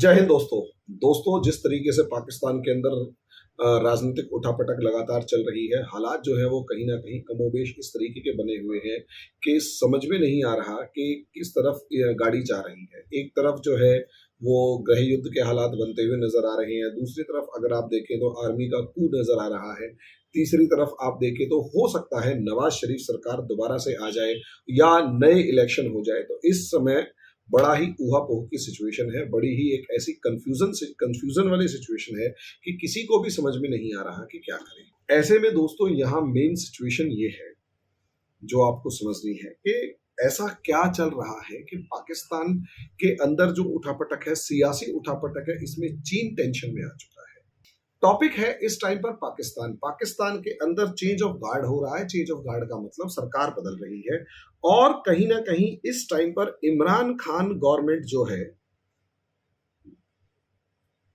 जय हिंद दोस्तों। जिस तरीके से पाकिस्तान के अंदर राजनीतिक उठापटक लगातार चल रही है, हालात जो है वो कहीं ना कहीं कमोबेश इस तरीके के बने हुए हैं कि समझ में नहीं आ रहा कि किस तरफ ये गाड़ी जा रही है। एक तरफ जो है वो गृह युद्ध के हालात बनते हुए नजर आ रहे हैं, दूसरी तरफ अगर आप देखें तो आर्मी का कू नजर आ रहा है, तीसरी तरफ आप देखें तो हो सकता है नवाज शरीफ सरकार दोबारा से आ जाए या नए इलेक्शन हो जाए। तो इस समय बड़ा ही ऊहा-पोह की सिचुएशन है, बड़ी ही एक ऐसी कंफ्यूजन वाली सिचुएशन है कि किसी को भी समझ में नहीं आ रहा कि क्या करें। ऐसे में दोस्तों यहाँ मेन सिचुएशन ये है जो आपको समझनी है कि ऐसा क्या चल रहा है कि पाकिस्तान के अंदर जो उठापटक है, सियासी उठापटक है, इसमें चीन टेंशन में आ चुका है। टॉपिक है इस टाइम पर पाकिस्तान के अंदर चेंज ऑफ गार्ड हो रहा है। चेंज ऑफ गार्ड का मतलब सरकार बदल रही है और कहीं ना कहीं इस टाइम पर इमरान खान गवर्नमेंट जो है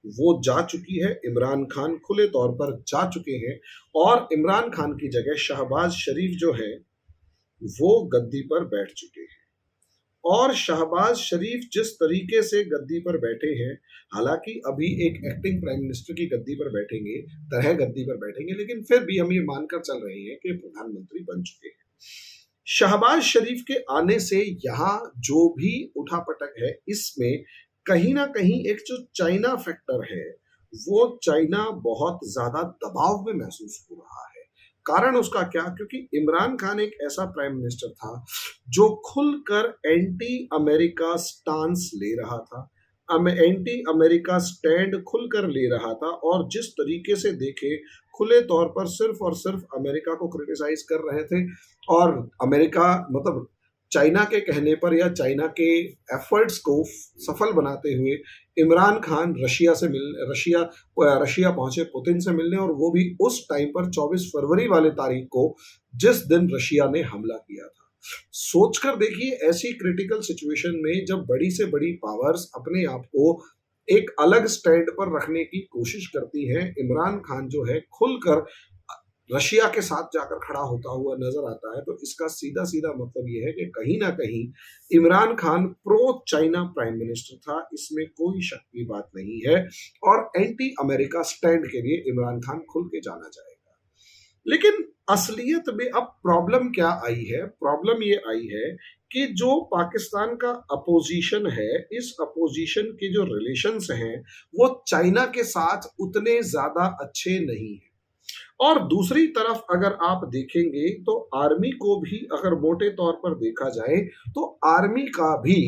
वो जा चुकी है। इमरान खान खुले तौर पर जा चुके हैं और इमरान खान की जगह शहबाज शरीफ जो है वो गद्दी पर बैठ चुके हैं। और शहबाज शरीफ जिस तरीके से गद्दी पर बैठे हैं, हालांकि अभी एक एक्टिंग प्राइम मिनिस्टर की गद्दी पर बैठेंगे, गद्दी पर बैठेंगे, लेकिन फिर भी हम ये मानकर चल रहे हैं कि प्रधानमंत्री बन चुके हैं। शहबाज शरीफ के आने से यहाँ जो भी उठापटक है, इसमें कहीं ना कहीं एक जो चाइना फैक्टर है, वो चाइना बहुत ज्यादा दबाव में महसूस हो रहा है। कारण उसका क्या? क्योंकि इमरान खान एक ऐसा प्राइम मिनिस्टर था जो खुलकर एंटी अमेरिका स्टांस ले रहा था, एंटी अमेरिका स्टैंड खुलकर ले रहा था, और जिस तरीके से देखे खुले तौर पर सिर्फ और सिर्फ अमेरिका को क्रिटिसाइज कर रहे थे। और अमेरिका मतलब चाइना के कहने पर या चाइना के एफर्ट्स को सफल बनाते हुए इमरान खान रशिया पहुंचे पुतिन से मिलने, और वो भी उस टाइम पर 24 फरवरी वाले तारीख को जिस दिन रशिया ने हमला किया था। सोचकर देखिए, ऐसी क्रिटिकल सिचुएशन में जब बड़ी से बड़ी पावर्स अपने आप को एक अलग स्टैंड पर रखने की कोशिश करती हैं, इमरान खान जो है खुलकर रशिया के साथ जाकर खड़ा होता हुआ नजर आता है। तो इसका सीधा सीधा मतलब यह है कि कहीं ना कहीं Imran Khan pro China prime minister था, इसमें कोई शक की बात नहीं है, और एंटी अमेरिका स्टैंड के लिए इमरान खान खुल के जाना जाएगा। लेकिन असलियत में अब प्रॉब्लम क्या आई है? प्रॉब्लम ये आई है कि जो पाकिस्तान का अपोजिशन है, इस अपोजिशन के जो रिलेशंस हैं वो चाइना के साथ उतने ज्यादा अच्छे नहीं हैं। और दूसरी तरफ अगर आप देखेंगे तो आर्मी को भी अगर मोटे तौर पर देखा जाए तो आर्मी का भी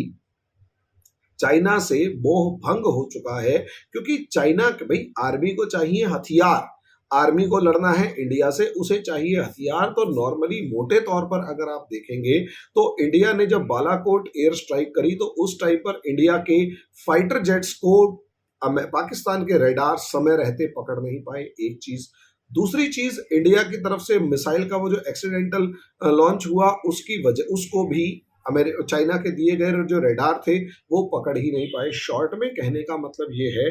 चाइना से मोह भंग हो चुका है, क्योंकि चाइना भाई आर्मी को चाहिए हथियार, आर्मी को लड़ना है इंडिया से, उसे चाहिए हथियार। तो नॉर्मली मोटे तौर पर अगर आप देखेंगे तो इंडिया ने जब बालाकोट एयर स्ट्राइक करी तो उस टाइम पर इंडिया के फाइटर जेट्स को पाकिस्तान के रेडार समय रहते पकड़ नहीं पाए, एक चीज। दूसरी चीज, इंडिया की तरफ से मिसाइल का वो जो एक्सीडेंटल लॉन्च हुआ उसकी वजह उसको भी चाइना के दिए गए जो रेडार थे वो पकड़ ही नहीं पाए। शॉर्ट में कहने का मतलब ये है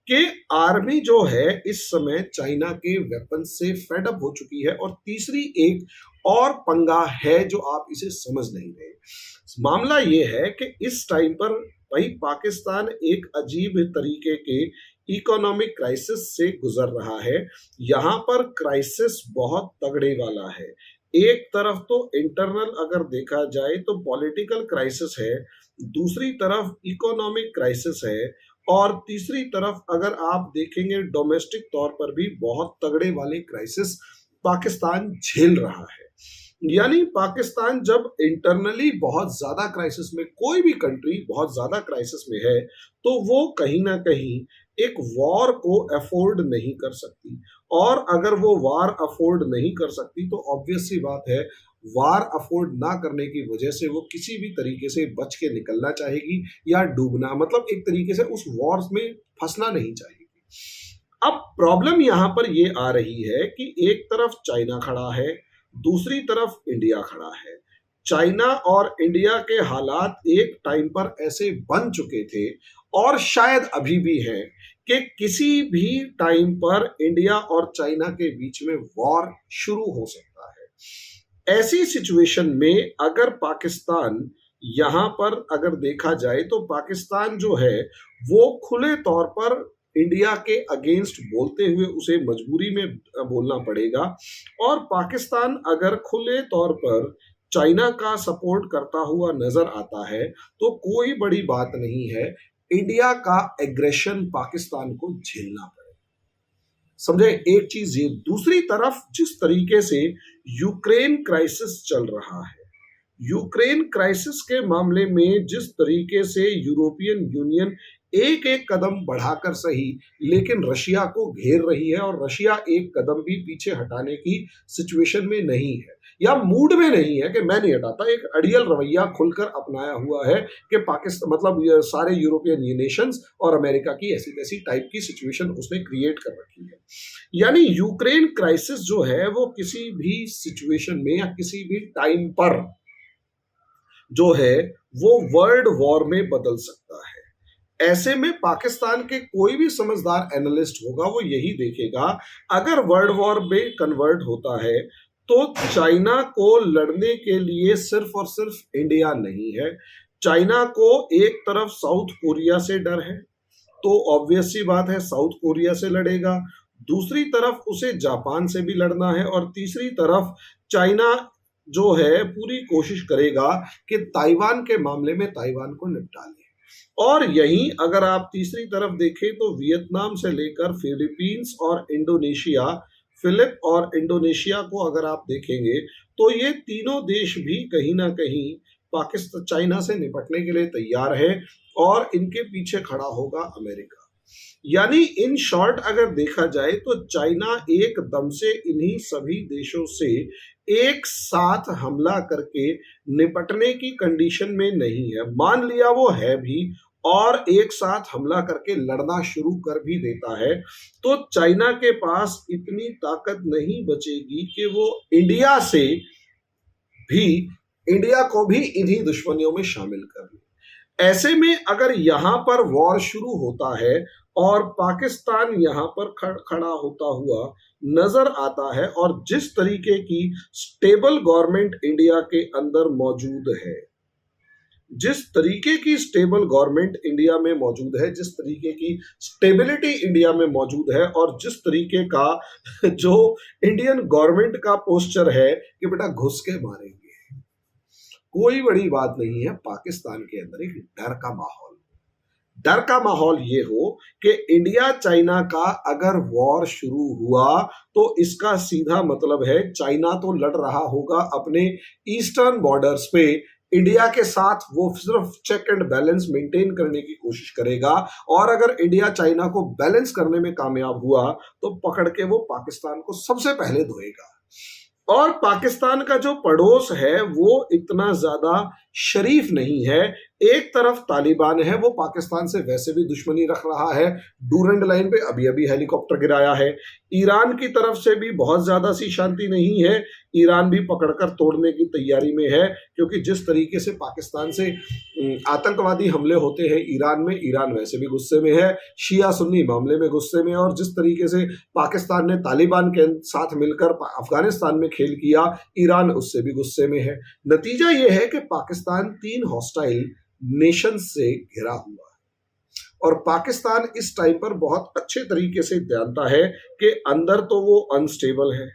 कि आर्मी जो है इस समय चाइना के वेपन से फेड अप हो चुकी है। और तीसरी एक और पंगा है जो आप इसे समझ नहीं रहे। मामला ये है कि इस टाइम पर भाई पाकिस्तान एक अजीब तरीके के इकोनॉमिक क्राइसिस से गुजर रहा है। यहाँ पर क्राइसिस बहुत तगड़े वाला है। एक तरफ तो इंटरनल अगर देखा जाए तो पॉलिटिकल क्राइसिस है, दूसरी तरफ इकोनॉमिक क्राइसिस है, और तीसरी तरफ अगर आप देखेंगे डोमेस्टिक तौर पर भी बहुत तगड़े वाले क्राइसिस पाकिस्तान झेल रहा है। यानी पाकिस्तान जब इंटरनली बहुत ज्यादा क्राइसिस में, कोई भी कंट्री बहुत ज्यादा क्राइसिस में है, तो वो कहीं ना कहीं एक वॉर को अफोर्ड नहीं कर सकती। और अगर वो वॉर अफोर्ड नहीं कर सकती तो ऑब्वियस सी बात है, वॉर अफोर्ड ना करने की वजह से वो किसी भी तरीके से बच के निकलना चाहेगी या डूबना, मतलब एक तरीके से उस वॉर में फंसना नहीं चाहेगी। अब प्रॉब्लम यहां पर ये आ रही है कि एक तरफ चाइना खड़ा है, दूसरी तरफ इंडिया खड़ा है। चाइना और इंडिया के हालात एक टाइम पर ऐसे बन चुके थे और शायद अभी भी हैं कि किसी भी टाइम पर इंडिया और चाइना के बीच में वॉर शुरू हो सकता है। ऐसी सिचुएशन में अगर पाकिस्तान यहां पर अगर देखा जाए तो पाकिस्तान जो है वो खुले तौर पर इंडिया के अगेंस्ट बोलते हुए उसे मजबूरी में बोलना पड़ेगा। और पाकिस्तान अगर खुले तौर पर चाइना का सपोर्ट करता हुआ नजर आता है तो कोई बड़ी बात नहीं है, इंडिया का एग्रेशन पाकिस्तान को झेलना पड़ेगा। समझे एक चीज ये। दूसरी तरफ जिस तरीके से यूक्रेन क्राइसिस चल रहा है, यूक्रेन क्राइसिस के मामले में जिस तरीके से यूरोपियन यूनियन एक एक कदम बढ़ाकर सही लेकिन रशिया को घेर रही है, और रशिया एक कदम भी पीछे हटाने की सिचुएशन में नहीं है या मूड में नहीं है कि मैं नहीं हटाता, एक अड़ियल रवैया खुलकर अपनाया हुआ है कि पाकिस्तान मतलब ये सारे यूरोपियन नेशंस और अमेरिका की ऐसी तैसी टाइप की सिचुएशन उसने क्रिएट कर रखी है। यानी यूक्रेन क्राइसिस जो है वो किसी भी सिचुएशन में या किसी भी टाइम पर जो है वो वर्ल्ड वॉर में बदल सकता है। ऐसे में पाकिस्तान के कोई भी समझदार एनालिस्ट होगा वो यही देखेगा, अगर वर्ल्ड वॉर में कन्वर्ट होता है तो चाइना को लड़ने के लिए सिर्फ और सिर्फ इंडिया नहीं है। चाइना को एक तरफ साउथ कोरिया से डर है तो ऑब्वियस सी बात है साउथ कोरिया से लड़ेगा, दूसरी तरफ उसे जापान से भी लड़ना है, और तीसरी तरफ चाइना जो है पूरी कोशिश करेगा कि ताइवान के मामले में ताइवान को निपटा ले। और यहीं अगर आप तीसरी तरफ देखें तो वियतनाम से लेकर फिलीपींस और इंडोनेशिया, फिलिप और इंडोनेशिया को अगर आप देखेंगे तो ये तीनों देश भी कहीं ना कहीं पाकिस्तान चाइना से निपटने के लिए तैयार है और इनके पीछे खड़ा होगा अमेरिका। यानी इन शॉर्ट अगर देखा जाए तो चाइना एकदम से इन्हीं सभी देशों से एक साथ हमला करके निपटने की कंडीशन में नहीं है। मान लिया वो है भी और एक साथ हमला करके लड़ना शुरू कर भी देता है तो चाइना के पास इतनी ताकत नहीं बचेगी कि वो इंडिया को भी इन्हीं दुश्मनियों में शामिल कर ले। ऐसे में अगर यहां पर वॉर शुरू होता है और पाकिस्तान यहां पर खड़ा होता हुआ नजर आता है, और जिस तरीके की स्टेबल गवर्नमेंट इंडिया के अंदर मौजूद है, जिस तरीके की स्टेबल गवर्नमेंट इंडिया में मौजूद है, जिस तरीके की स्टेबिलिटी इंडिया में मौजूद है, और जिस तरीके का जो इंडियन गवर्नमेंट का पोस्चर है कि बेटा घुस के मारेंगे, कोई बड़ी बात नहीं है। पाकिस्तान के अंदर एक डर का माहौल ये हो कि इंडिया चाइना का अगर वॉर शुरू हुआ तो इसका सीधा मतलब है चाइना तो लड़ रहा होगा अपने ईस्टर्न बॉर्डर्स पे, इंडिया के साथ वो सिर्फ चेक एंड बैलेंस मेंटेन करने की कोशिश करेगा, और अगर इंडिया चाइना को बैलेंस करने में कामयाब हुआ तो पकड़ के वो पाकिस्तान को सबसे पहले धोएगा। और पाकिस्तान का जो पड़ोस है वो इतना ज्यादा शरीफ नहीं है। एक तरफ तालिबान है, वो पाकिस्तान से वैसे भी दुश्मनी रख रहा है, डूरंड लाइन पे अभी अभी हेलीकॉप्टर गिराया है। ईरान की तरफ से भी बहुत ज्यादा सी शांति नहीं है, ईरान भी पकड़कर तोड़ने की तैयारी में है, क्योंकि जिस तरीके से पाकिस्तान से आतंकवादी हमले होते हैं ईरान में, ईरान वैसे भी गुस्से में है, शिया सुन्नी मामले में गुस्से में, और जिस तरीके से पाकिस्तान ने तालिबान के साथ मिलकर अफगानिस्तान में खेल किया, ईरान उससे भी गुस्से में है। नतीजा यह है कि पाकिस्तान 3 हॉस्टाइल नेशन से घिरा हुआ है, और पाकिस्तान इस टाइम पर बहुत अच्छे तरीके से जानता है कि अंदर तो वो अनस्टेबल है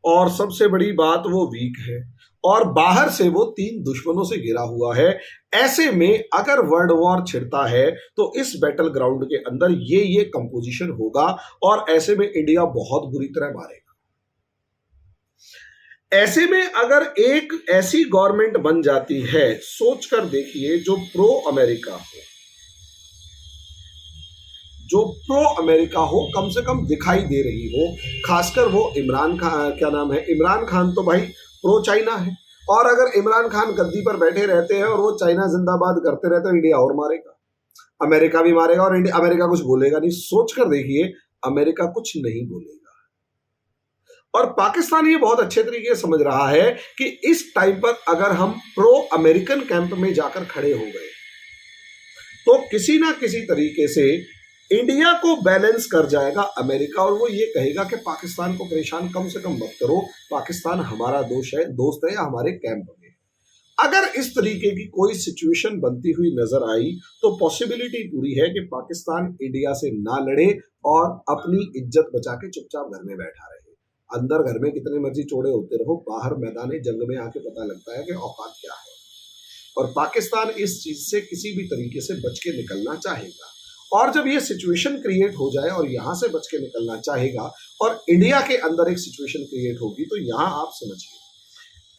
और सबसे बड़ी बात वो वीक है, और बाहर से वो 3 दुश्मनों से घिरा हुआ है। ऐसे में अगर वर्ल्ड वॉर छिड़ता है तो इस बैटल ग्राउंड के अंदर ये कंपोजिशन होगा, और ऐसे में इंडिया बहुत बुरी तरह मारेगा। ऐसे में अगर एक ऐसी गवर्नमेंट बन जाती है, सोचकर देखिए, जो प्रो अमेरिका हो, कम से कम दिखाई दे रही हो, खासकर वो इमरान खान, क्या नाम है, इमरान खान तो भाई प्रो चाइना है, और अगर इमरान खान गद्दी पर बैठे रहते हैं और वो चाइना जिंदाबाद करते रहते हैं, इंडिया और मारेगा, अमेरिका भी मारेगा, और अमेरिका कुछ बोलेगा नहीं। सोचकर देखिए, अमेरिका कुछ नहीं बोलेगा। और पाकिस्तान ये बहुत अच्छे तरीके से समझ रहा है कि इस टाइम पर अगर हम प्रो अमेरिकन कैंप में जाकर खड़े हो गए तो किसी ना किसी तरीके से इंडिया को बैलेंस कर जाएगा अमेरिका, और वो ये कहेगा कि पाकिस्तान को परेशान कम से कम मत करो, पाकिस्तान हमारा दोस्त है या हमारे कैंप में। अगर इस तरीके की कोई सिचुएशन बनती हुई नजर आई तो पॉसिबिलिटी पूरी है कि पाकिस्तान इंडिया से ना लड़े और अपनी इज्जत बचा के चुपचाप घर में बैठा रहे। अंदर घर में कितने मर्जी चौड़े होते रहो, बाहर मैदान जंग में आके पता लगता है कि औकात क्या है। और पाकिस्तान इस चीज से किसी भी तरीके से बच के निकलना चाहेगा। और जब ये सिचुएशन क्रिएट हो जाए और यहां से बच के निकलना चाहेगा और इंडिया के अंदर एक सिचुएशन क्रिएट होगी, तो यहां आप समझिए,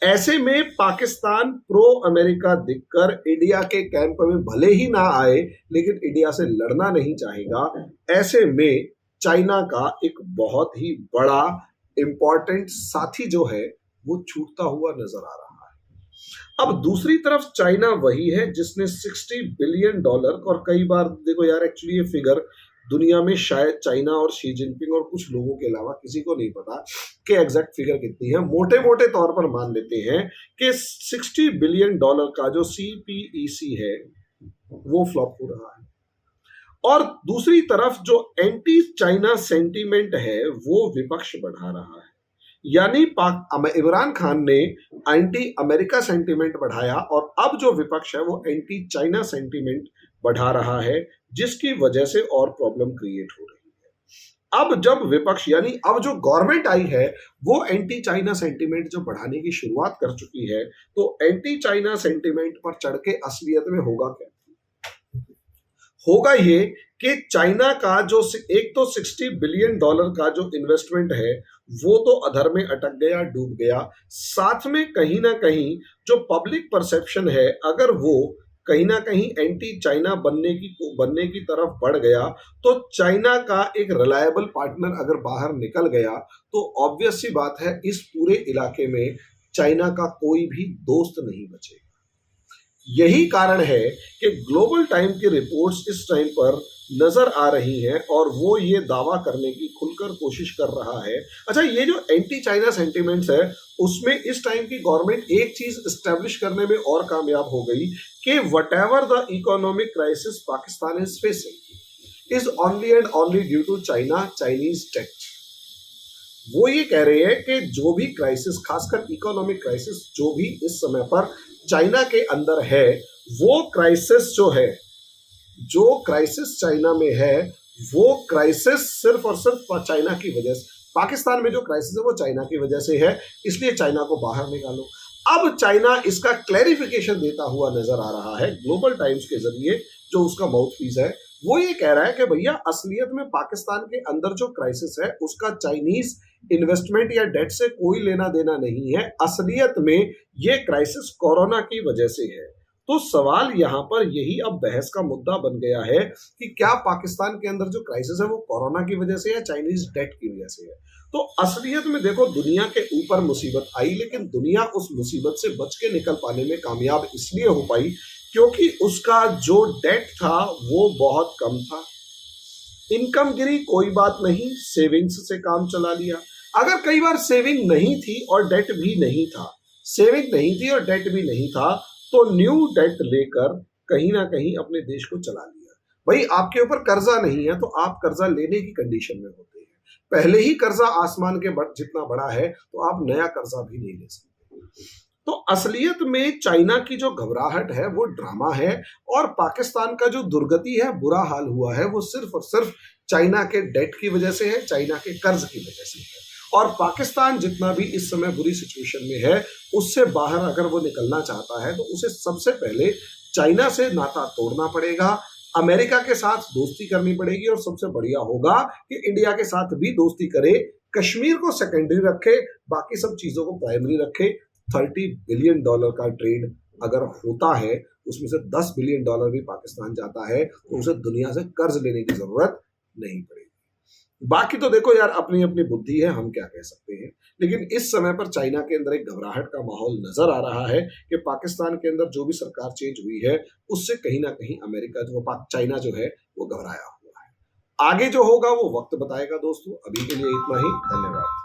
ऐसे में पाकिस्तान प्रो अमेरिका दिखकर इंडिया के कैंप में भले ही ना आए लेकिन इंडिया से लड़ना नहीं चाहेगा। ऐसे में चाइना का एक बहुत ही बड़ा इंपॉर्टेंट साथी जो है वो छूटता हुआ नजर आ रहा है। अब दूसरी तरफ चाइना वही है जिसने $60 बिलियन, और कई बार देखो यार, एक्चुअली ये फिगर दुनिया में शायद चाइना और शी जिनपिंग और कुछ लोगों के अलावा किसी को नहीं पता कि एग्जैक्ट फिगर कितनी है। मोटे मोटे तौर पर मान लेते हैं कि $60 बिलियन का जो CPEC है वो फ्लॉप हो रहा है। और दूसरी तरफ जो एंटी चाइना सेंटीमेंट है वो विपक्ष बढ़ा रहा है। यानी इमरान खान ने एंटी अमेरिका सेंटीमेंट बढ़ाया और अब जो विपक्ष है वो एंटी चाइना सेंटीमेंट बढ़ा रहा है, जिसकी वजह से और प्रॉब्लम क्रिएट हो रही है। अब जब विपक्ष यानी अब जो गवर्नमेंट आई है वो एंटी चाइना सेंटीमेंट जो बढ़ाने की शुरुआत कर चुकी है, तो एंटी चाइना सेंटीमेंट पर चढ़ के असलियत में होगा क्या? होगा ये कि चाइना का जो एक तो $60 बिलियन का जो इन्वेस्टमेंट है वो तो अधर में अटक गया, डूब गया। साथ में कहीं ना कहीं जो पब्लिक परसेप्शन है, अगर वो कहीं ना कहीं एंटी चाइना बनने की तरफ बढ़ गया, तो चाइना का एक रिलायबल पार्टनर अगर बाहर निकल गया तो ऑब्वियस सी बात है इस पूरे इलाके में चाइना का कोई भी दोस्त नहीं बचेगा। यही कारण है कि ग्लोबल टाइम की रिपोर्ट्स इस टाइम पर नजर आ रही हैं और वो ये दावा करने की खुलकर कोशिश कर रहा है। अच्छा, ये जो एंटी चाइना सेंटीमेंट्स है उसमें इस टाइम की गवर्नमेंट एक चीज एस्टेब्लिश करने में और कामयाब हो गई कि whatever the economic crisis Pakistan is facing is only and only due to Chinese tech. वो ये कह रहे हैं कि जो भी क्राइसिस, खासकर इकोनॉमिक क्राइसिस जो भी इस समय पर चाइना के अंदर है, वो क्राइसिस जो क्राइसिस चाइना में है वो क्राइसिस सिर्फ और सिर्फ चाइना की वजह से, पाकिस्तान में जो क्राइसिस है वो चाइना की वजह से है, इसलिए चाइना को बाहर निकालो। अब चाइना इसका क्लैरिफिकेशन देता हुआ नजर आ रहा है ग्लोबल टाइम्स के जरिए, जो उसका माउथपीस है वो ये कह रहा है कि भैया असलियत में पाकिस्तान के अंदर जो क्राइसिस है उसका चाइनीज इन्वेस्टमेंट या डेट से कोई लेना देना नहीं है, असलियत में ये क्राइसिस कोरोना की वजह से है। तो सवाल यहां पर यही अब बहस का मुद्दा बन गया है कि क्या पाकिस्तान के अंदर जो क्राइसिस है वो कोरोना की वजह से या चाइनीज डेट की वजह से है। तो असलियत में देखो, दुनिया के ऊपर मुसीबत आई लेकिन दुनिया उस मुसीबत से बच के निकल पाने में कामयाब इसलिए हो पाई क्योंकि उसका जो डेट था वो बहुत कम था। इनकम गिरी कोई बात नहीं, सेविंग्स से काम चला लिया। अगर कई बार सेविंग नहीं थी और डेट भी नहीं था, सेविंग नहीं थी और डेट भी नहीं था, तो न्यू डेट लेकर कहीं ना कहीं अपने देश को चला लिया। भाई आपके ऊपर कर्जा नहीं है तो आप कर्जा लेने की कंडीशन में होते हैं। पहले ही कर्जा आसमान के जितना बड़ा है तो आप नया कर्जा भी नहीं ले सकते। तो असलियत में चाइना की जो घबराहट है वो ड्रामा है और पाकिस्तान का जो दुर्गति है, बुरा हाल हुआ है, वो सिर्फ और सिर्फ चाइना के डेट की वजह से है, चाइना के कर्ज की वजह से है। और पाकिस्तान जितना भी इस समय बुरी सिचुएशन में है उससे बाहर अगर वो निकलना चाहता है तो उसे सबसे पहले चाइना से नाता तोड़ना पड़ेगा, अमेरिका के साथ दोस्ती करनी पड़ेगी और सबसे बढ़िया होगा कि इंडिया के साथ भी दोस्ती करे, कश्मीर को सेकेंडरी रखे, बाकी सब चीजों को प्राइमरी रखे। $30 बिलियन का ट्रेड अगर होता है उसमें से $10 बिलियन भी पाकिस्तान जाता है तो उसे दुनिया से कर्ज लेने की जरूरत नहीं पड़ेगी। बाकी तो देखो यार, अपनी अपनी बुद्धि है, हम क्या कह सकते हैं। लेकिन इस समय पर चाइना के अंदर एक घबराहट का माहौल नजर आ रहा है कि पाकिस्तान के अंदर जो भी सरकार चेंज हुई है उससे कहीं ना कहीं अमेरिका चाइना जो है वो घबराया हुआ है। आगे जो होगा वो वक्त बताएगा दोस्तों। अभी के लिए इतना ही, धन्यवाद।